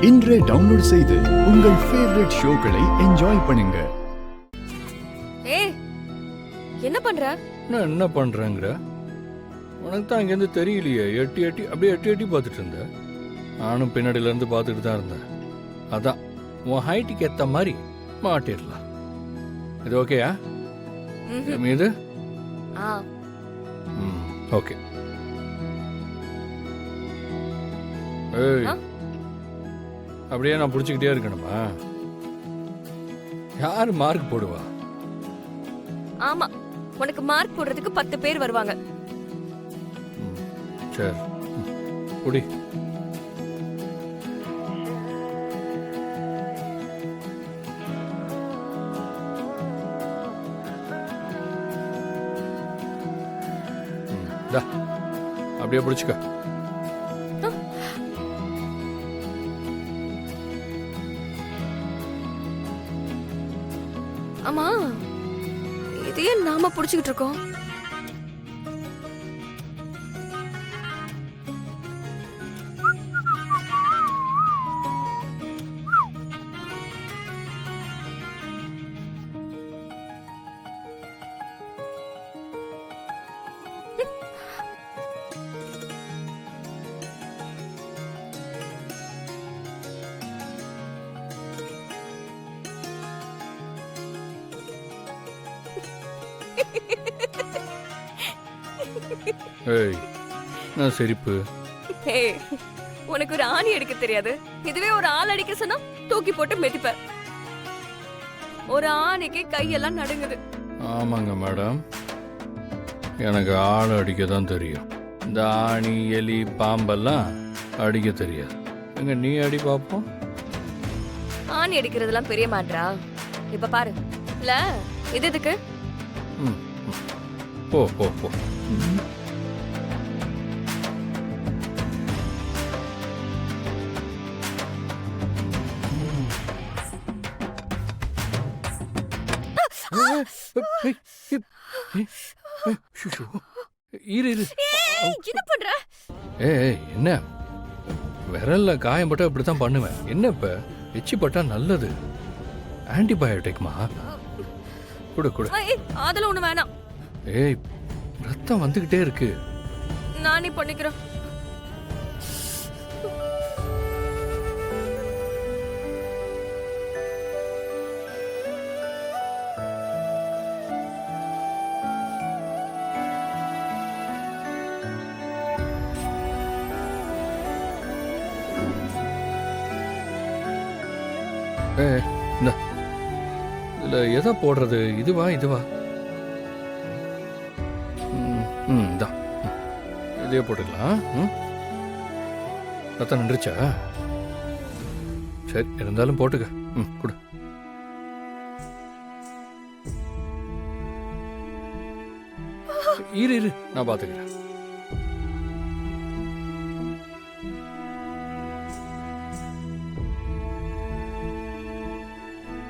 இன்றே டவுன்லோட் செய்து உங்கள் ஃபேவரட் ஷோக்களை என்ஜாய் பண்ணுங்க. ஏய் என்ன பண்ற? நான் என்ன பண்றேங்கிற? உனக்கு தான் அங்கேருந்து தெரியலையே. எட்டி எட்டி அப்படியே எட்டி எட்டி பார்த்துட்டு இருந்தேன். நானும் பின்னாடியில இருந்து பார்த்துட்டு தான் இருந்தேன். அதான் உன் ஹைட்டுக்கு ஏற்ற மாதிரி மாட்டிடலாம். இது ஓகேயா? மீது ஓகே. ஏய் அப்படியே நான் பிடிச்சிக்கிட்டே இருக்கணுமா? யாரு மார்க் போடுவா? ஆமா, உனக்கு மார்க் போடுறதுக்கு 10 பேர் வருவாங்க. சரி குடி. அப்படியே பிடிச்சுக்க. ஆமா, இதையே நாம புடிச்சுக்கிட்டு இருக்கோம். ஏய் நான் சிரிப்பு. ஏய் உனக்கு ஒரு ஆணி அடிக்க தெரியாது. இதுவே ஒரு ஆள் அடிக்க சொன்னா தூக்கி போட்டு மெதிப்ப. ஒரு ஆணிக்கு கையெல்லாம் நடுங்குது. ஆமாங்க மேடம், எனக்கு ஆள் அடிக்க தான் தெரியும். இந்த ஆணி எலி பாம்பெல்லாம் அடிக்க தெரியாது. எங்க நீ அடி பார்ப்போம். ஆணி அடிக்கிறதுலாம் பெரிய மாட்டா. இப்ப பாரு. இல்ல இது எதுக்கு? போ போ போ. என்ன பண்ற? ஏய் என்ன விரல்ல காயம் பட்டா இப்படித்தான் பண்ணுவேன். என்ன இப்ப எச்சி பட்டா நல்லது. ஆன்டிபயோட்டிக்மா குடு குடு. அதெல்லாம் ஒண்ணு வேணாம். ஏய் ரத்தம் வந்துகிட்டே இருக்கு. நானே பண்ணிக்கிறேன். இதுல எதை போடுறது? இதுவா இதுவா? இதே போட்டுக்கலாம். ரத்தம் நின்றுச்சா? சரி இருந்தாலும் போட்டுக்க. கொடு. இரு இரு நான் பாத்துக்கிறேன்.